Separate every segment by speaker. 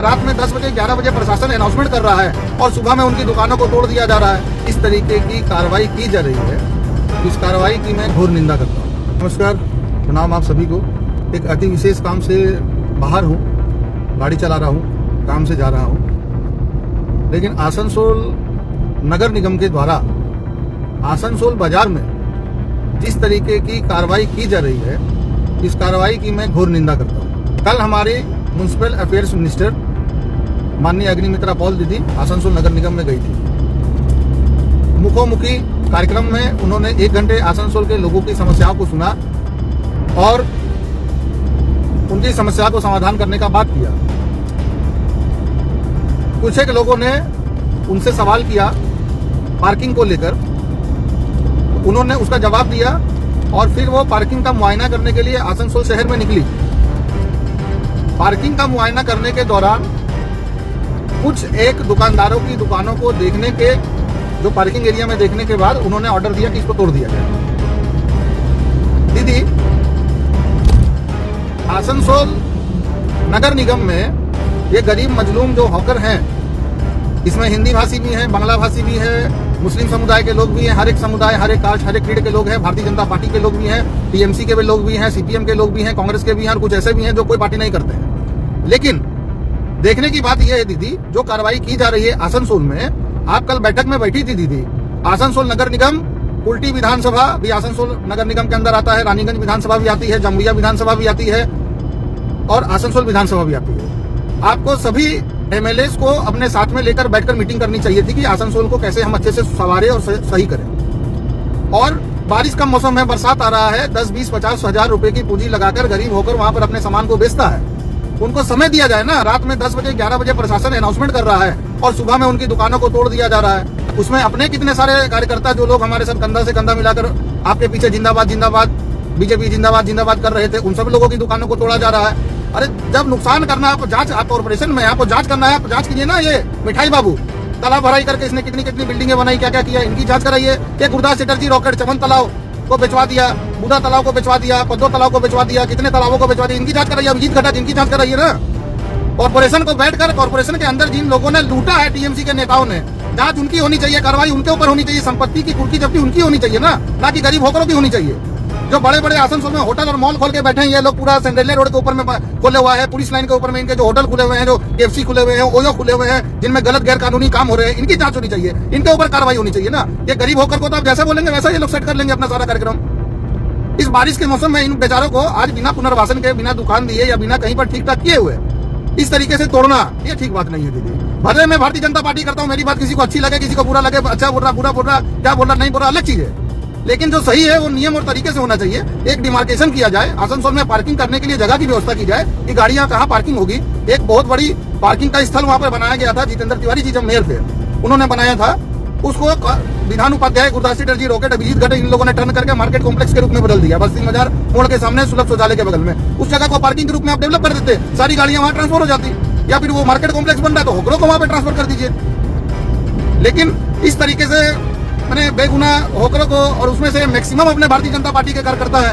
Speaker 1: रात में 10 बजे 11 बजे प्रशासन अनाउंसमेंट कर रहा है और सुबह में उनकी दुकानों को तोड़ दिया जा रहा है। इस तरीके की कार्रवाई की जा रही है, इस कार्रवाई की मैं घोर निंदा करता हूँ। नमस्कार, प्रणाम आप सभी को। एक अति विशेष काम से बाहर हूँ, गाड़ी चला रहा हूँ, काम से जा रहा हूँ, लेकिन आसनसोल नगर निगम के द्वारा आसनसोल बाजार में जिस तरीके की कार्रवाई की जा रही है, इस कार्रवाई की मैं घोर निंदा करता हूँ। कल हमारे म्युनिसिपल अफेयर्स मिनिस्टर माननीय अग्निमित्रा पॉल दीदी आसनसोल नगर निगम में गई थी। मुखोमुखी कार्यक्रम में उन्होंने 1 घंटे आसनसोल के लोगों की समस्याओं को सुना और उनकी समस्या को समाधान करने का बात किया। कुछ एक लोगों ने उनसे सवाल किया पार्किंग को लेकर, उन्होंने उसका जवाब दिया और फिर वो पार्किंग का मुआयना करने के लिए आसनसोल शहर में निकली। पार्किंग का मुआयना करने के दौरान कुछ एक दुकानदारों की दुकानों को देखने के, जो पार्किंग एरिया में देखने के बाद उन्होंने ऑर्डर दिया कि इसको तोड़ दिया जाए। दीदी, आसनसोल नगर निगम में ये गरीब मजलूम जो हॉकर हैं, इसमें हिंदी भाषी भी हैं, बांग्ला भाषी भी है, मुस्लिम समुदाय के लोग भी हैं, हर एक समुदाय, हर एक कास्ट, हर एक क्रीड के लोग हैं, भारतीय जनता पार्टी के लोग भी हैं, टीएमसी के भी लोग भी हैं, सीपीएम के लोग भी हैं, कांग्रेस के भी हैं और कुछ ऐसे भी हैं जो कोई पार्टी नहीं करते हैं। लेकिन देखने की बात यह है दीदी, जो कार्रवाई की जा रही है आसनसोल में, आप कल बैठक में बैठी थी दीदी। आसनसोल नगर निगम, कुल्टी विधानसभा भी आसनसोल नगर निगम के अंदर आता है, रानीगंज विधानसभा भी आती है, जमुइया विधानसभा भी आती है और आसनसोल विधानसभा भी आती है। आपको सभी एमएलएस को अपने साथ में लेकर बैठकर मीटिंग करनी चाहिए थी कि आसनसोल को कैसे हम अच्छे से संवारे और सही करें। और बारिश का मौसम है, बरसात आ रहा है, 10, 20, 50 हजार रुपए की पूंजी लगाकर गरीब होकर वहां पर अपने सामान को बेचता है। उनको समय दिया जाए ना। रात में 10 बजे 11 बजे प्रशासन अनाउंसमेंट कर रहा है और सुबह में उनकी दुकानों को तोड़ दिया जा रहा है। उसमें अपने कितने सारे कार्यकर्ता जो लोग हमारे साथ कंधा से कंधा मिलाकर आपके पीछे जिंदाबाद जिंदाबाद, बीजेपी जिंदाबाद जिंदाबाद कर रहे थे, उन सब लोगों की दुकानों को तोड़ा जा रहा है। अरे जब नुकसान करना है, आप जांच, आप कॉर्पोरेशन में आपको जांच करना है, आप जांच कीजिए ना। ये मिठाई बाबू तालाब भराई करके इसने कितनी कितनी बिल्डिंगें बनाई, क्या क्या किया, इनकी जांच कराइए। ये गुरदास चटर्जी रॉकेट चमन तालाब को बेचवा दिया, बूढ़ा तालाब को बेचवा दिया, पद्दो तालाब को बेचवा दिया, कितने तालाबों को बेचवा दिया, इनकी जांच कराइए। अभिजीत घटा, इनकी जांच कराइए ना। कॉर्पोरेशन को बैठकर, कॉर्पोरेशन के अंदर जिन लोगों ने लूटा है टीएमसी के नेताओं ने, जांच उनकी होनी चाहिए, कार्रवाई उनके ऊपर होनी चाहिए, संपत्ति की कुर्की जब्ती उनकी होनी चाहिए ना कि गरीब होकरों की होनी चाहिए। जो बड़े बड़े आसनसोल में होटल और मॉल खोल के बैठे हैं ये लोग, पूरा सेंट्रल रोड के ऊपर में खोले हुआ है, पुलिस लाइन के ऊपर में इनके जो होटल खुले हुए हैं, जो केएफसी खुले हुए हैं, ओयो खुले हुए हैं, जिनमें गलत गैर कानूनी काम हो रहे हैं, इनकी जांच होनी चाहिए, इनके ऊपर कार्रवाई होनी चाहिए ना। ये गरीब होकर को तो आप जैसा बोलेंगे वैसा ये लोग सेट कर लेंगे अपना सारा कार्यक्रम। इस बारिश के मौसम में इन बेचारों को आज बिना पुनर्वासन के, बिना दुकान दिए या बिना कहीं पर ठीक ठाक किए हुए इस तरीके से तोड़ना, ये ठीक बात नहीं है दीदी। भले मैं भारतीय जनता पार्टी करता हूँ, मेरी बात किसी को अच्छी लगे, किसी को बुरा लगे, अच्छा बोल रहा, बुरा बोल रहा, क्या बोल रहा, नहीं बोल रहा, अलग चीज है। लेकिन जो सही है वो नियम और तरीके से होना चाहिए। एक डिमार्केशन किया जाए, आसनसोल में पार्किंग करने के लिए जगह की व्यवस्था की जाए कि गाड़ियां कहाँ पार्किंग होगी। एक बहुत बड़ी पार्किंग का स्थल वहां पर बनाया गया था, जितेंद्र तिवारी जी जब मेयर थे उन्होंने बनाया था। उसको विधान उपाध्याय, गुरदास चटर्जी रॉकेट, अभिजीत घटे, इन लोगों ने टर्न करके मार्केट कॉम्प्लेक्स के रूप में बदल दिया। बस्ती बाजार मोड़ के सामने सुलभ शौचालय के बगल में उस जगह को पार्किंग के रूप में आप डेवलप कर देते, सारी गाड़ियां वहां ट्रांसफर हो जाती। या फिर वो मार्केट कॉम्प्लेक्स बन रहा है तो होकरों को वहां पे ट्रांसफर कर दीजिए। लेकिन इस तरीके से मैंने बेगुनाह होकरों को, और उसमें से मैक्सिमम अपने भारतीय जनता पार्टी के कार्यकर्ता है,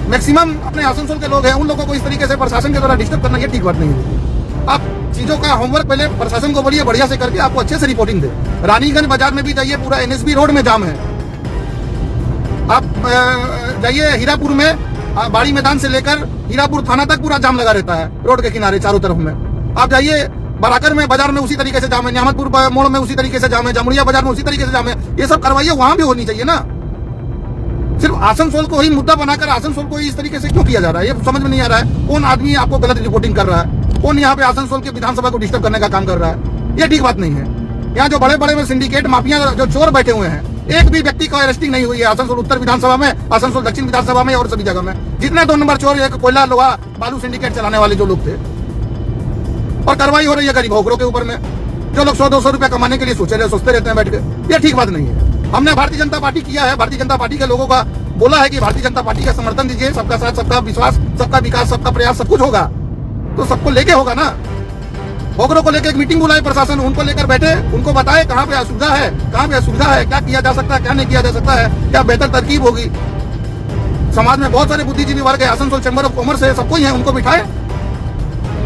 Speaker 1: मैक्सिमम अपने आसनसोल के लोग हैं, उन लोगों को इस तरीके से प्रशासन के द्वारा डिस्टर्ब करना ये ठीक बात नहीं है। आप चीजों का होमवर्क पहले प्रशासन को बोलिए, बढ़िया से करके आपको अच्छे से रिपोर्टिंग दे। रानीगंज बाजार में भी जाइए, पूरा एनएसबी रोड में जाम है। आप जाइए हीरापुर में, बाड़ी मैदान से लेकर हीरापुर थाना तक पूरा जाम लगा रहता है रोड के किनारे चारों तरफ में। आप जाइए बराकर में, बाजार में उसी तरीके से जाम है, नियामतपुर मोड़ में उसी तरीके से जाम है, जमुड़िया बाजार में उसी तरीके से जाम है। ये सब कार्रवाई वहां भी होनी चाहिए ना। सिर्फ आसनसोल को ही मुद्दा बनाकर आसनसोल को इस तरीके से क्यों किया जा रहा है, ये समझ में नहीं आ रहा है। कौन आदमी आपको गलत रिपोर्टिंग कर रहा है, कौन यहाँ पे आसनसोल के विधानसभा को डिस्टर्ब करने का काम कर रहा है, ये ठीक बात नहीं है। यहाँ जो बड़े बड़े सिंडिकेट माफिया, जो चोर बैठे हुए हैं, एक भी व्यक्ति को अरेस्टिंग नहीं हुई है। आसनसोल उत्तर विधानसभा में, आसनसोल दक्षिण विधानसभा में और सभी जगह में जितने 2 नंबर चोर, एक कोयला लोहा बालू सिंडिकेट चलाने वाले जो लोग थे, और कार्रवाई हो रही है गरीब होकरों के ऊपर में, जो लोग 100-200 रुपया कमाने के लिए सोचते रहते हैं बैठ के, ये ठीक बात नहीं है। हमने भारतीय जनता पार्टी किया है, भारतीय जनता पार्टी के लोगों का बोला है कि भारतीय जनता पार्टी का समर्थन दीजिए, सबका साथ, सबका विश्वास, सबका विकास, सबका प्रयास, सब कुछ होगा तो सबको लेके होगा ना। होकरों को लेकर एक मीटिंग बुलाए प्रशासन, उनको लेकर बैठे, उनको बताए कहाँ पे असुविधा है, कहाँ पे असुविधा है, क्या किया जा सकता है, क्या नहीं किया जा सकता है, क्या बेहतर तरकीब होगी। समाज में बहुत सारे बुद्धिजीवी वर्ग है, आसनसोल चैम्बर ऑफ कॉमर्स है, सब कोई है, उनको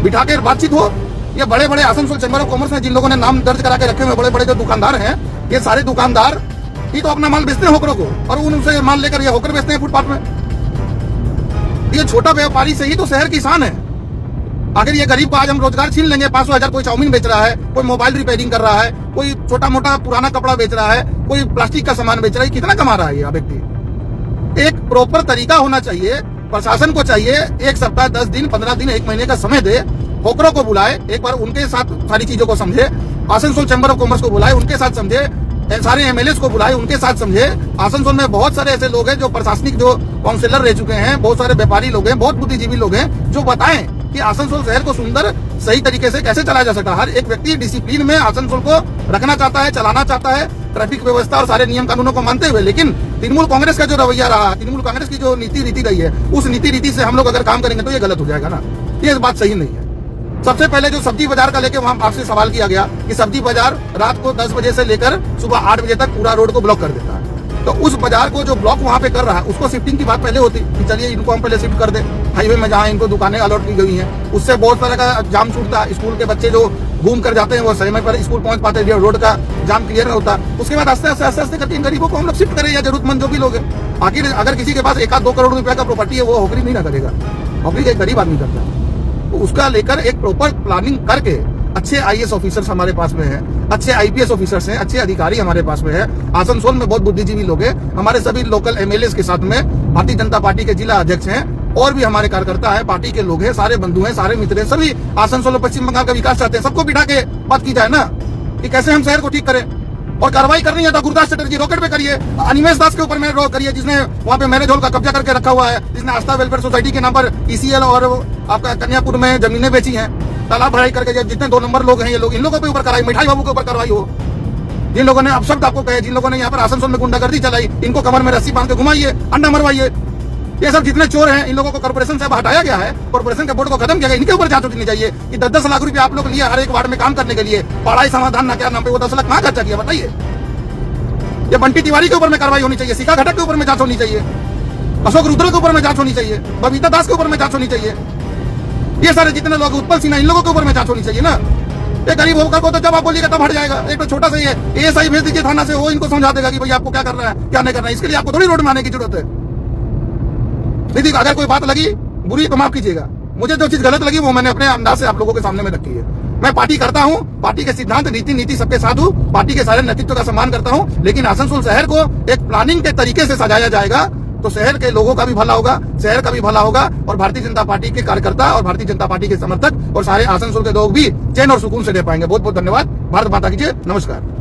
Speaker 1: बिठा के बातचीत हो, ये बड़े बड़े आसनसोल चैम्बर ऑफ कॉमर्स में जिन लोगों ने नाम दर्ज करा के रखे हुए बड़े बड़े जो दुकानदार हैं, ये सारे दुकानदार ही तो अपना माल बेचते हैं होकरों को, और उनसे माल लेकर ये होकर बेचते हैं फुटपाथ में। ये छोटा व्यापारी से ही तो शहर किसान है। अगर ये गरीब को आज हम रोजगार छीन लेंगे, 500,000 कोई चाउमीन बेच रहा है, कोई मोबाइल रिपेयरिंग कर रहा है, कोई छोटा मोटा पुराना कपड़ा बेच रहा है, कोई प्लास्टिक का सामान बेच रहा है, कितना कमा रहा है ये व्यक्ति? एक प्रॉपर तरीका होना चाहिए, प्रशासन को चाहिए 1 सप्ताह, 10 दिन, 15 दिन, 1 महीने का समय दे, होकरों को बुलाए, एक बार उनके साथ सारी चीजों को समझे, आसनसोल चैम्बर ऑफ कॉमर्स को बुलाए, उनके साथ समझे, सारे एमएलए को बुलाए, उनके साथ समझे। आसनसोल में बहुत सारे ऐसे लोग हैं जो प्रशासनिक जो काउंसिलर रह चुके हैं, बहुत सारे व्यापारी लोग हैं, बहुत बुद्धिजीवी लोग हैं, जो बताएं कि आसनसोल शहर को सुंदर सही तरीके से कैसे चलाया जा सकता है। हर एक व्यक्ति डिसिप्लिन में आसनसोल को रखना चाहता है, चलाना चाहता है, ट्रैफिक व्यवस्था और सारे नियम कानूनों को मानते हुए। लेकिन तृणमूल कांग्रेस का जो रवैया रहा, तृणमूल कांग्रेस की जो नीति रीति रही है, उस नीति रीति से हम लोग अगर काम करेंगे तो ये गलत हो जाएगा ना, ये बात सही नहीं है। सबसे पहले जो सब्जी बाजार का लेके वहां आपसे सवाल किया गया कि सब्जी बाजार रात को 10 बजे से लेकर सुबह 8 बजे तक पूरा रोड को ब्लॉक कर देता है, तो उस बाजार को जो ब्लॉक वहां पे कर रहा है उसको शिफ्टिंग की बात पहले होती कि चलिए इनको हम पहले शिफ्ट कर दें हाईवे में जहां इनको दुकानें अलॉट की गई हैं। उससे बहुत तरह का जाम छूटता है, स्कूल के बच्चे जो घूम कर जाते हैं वो समय पर स्कूल पहुंच पाते हैं, रोड का जाम क्लियर होता। उसके बाद आस्ते आस्ते करके इन गरीबों को हम लोग शिफ्ट करें, या जरूरतमंद जो भी लोग हैं। आखिर अगर किसी के पास 1-2 करोड़ रुपए का प्रॉपर्टी है, वो नौकरी नहीं ना करेगा, नौकरी एक गरीब आदमी करता है। तो उसका लेकर एक प्रॉपर प्लानिंग करके अच्छे आईएएस ऑफिसर्स हमारे पास में हैं, अच्छे आईपीएस ऑफिसर्स हैं, अच्छे अधिकारी हमारे पास में है। आसनसोल में बहुत बुद्धिजीवी लोग हैं, हमारे सभी लोकल एमएलए के साथ में भारतीय जनता पार्टी के जिला अध्यक्ष हैं, और भी हमारे कार्यकर्ता है, पार्टी के लोग हैं, सारे बंधु हैं, सारे मित्र हैं, सभी आसनसोल और पश्चिम बंगाल का विकास चाहते हैं। सबको बिठा के बात की जाए ना कि कैसे हम शहर को ठीक करें, और कार्रवाई करनी है तो गुरुदास चटर्जी रॉकेट पे करिए, अनिमेश दास के ऊपर में करिए, जिसने वहाँ पे मैरिज हॉल का कब्जा करके रखा हुआ है, जिसने आस्था वेलफेयर सोसाइटी के नाम पर ईसीएल और आपका कन्यापुर में जमीनें बेची हैं, तालाब भराई करके। जितने 2 नंबर लोग हैं ये लोग, इन लोगों के ऊपर कार्रवाई, मिठाई बाबू के ऊपर कार्रवाई हो। जिन लोगों ने अपशब्द आपको कहे, जिन लोगों ने यहाँ पर आसनसोल में गुंडागर्दी चलाई, इनको कमर में रस्सी बांध के घुमाइए, अंडा मरवाइए। ये सब जितने चोर हैं इन लोगों को कॉर्पोरेशन से हटाया गया है, कॉर्पोरेशन के बोर्ड को खत्म किया गया। इनके ऊपर जांच होनी चाहिए कि 10-10 लाख रुपए आप लोग लिए हर एक वार्ड में काम करने के लिए, पढ़ाई समाधान ना क्या नाम पे वो 10 लाख कहाँ खर्चा किया बताइए। ये बंटी तिवारी के ऊपर में कार्रवाई होनी चाहिए, शिखा घटक के ऊपर में जांच होनी चाहिए, अशोक रुद्र के ऊपर में जांच होनी चाहिए, बबीता दास के ऊपर में जांच होनी चाहिए। ये सारे जितने लोग, उत्पल सिन्हा, इन लोगों के ऊपर में जांच होनी चाहिए ना। ये गरीब होकर को तो जब आप बोलिएगा तब हट जाएगा। एक तो छोटा सा ही है, एएसआई भेज दीजिए थाना से, वो इनको समझा देगा कि भाई आपको क्या करना है क्या नहीं करना है। इसके लिए आपको थोड़ी रोड में आने की जरूरत है। दीदी अगर कोई बात लगी बुरी तो माफ कीजिएगा, मुझे जो चीज गलत लगी वो मैंने अपने अंदाज से आप लोगों के सामने में रखी है। मैं पार्टी करता हूं, पार्टी के सिद्धांत नीति सबके साथ हूं, पार्टी के सारे नेतृत्व का सम्मान करता हूं, लेकिन आसनसोल शहर को एक प्लानिंग के तरीके से सजाया जाएगा तो शहर के लोगों का भी भला होगा, शहर का भी भला होगा, और भारतीय जनता पार्टी के कार्यकर्ता और भारतीय जनता पार्टी के समर्थक और सारे आसनसोल के लोग भी चैन और सुकून से रह पाएंगे। बहुत बहुत धन्यवाद। भारत माता की जय। नमस्कार।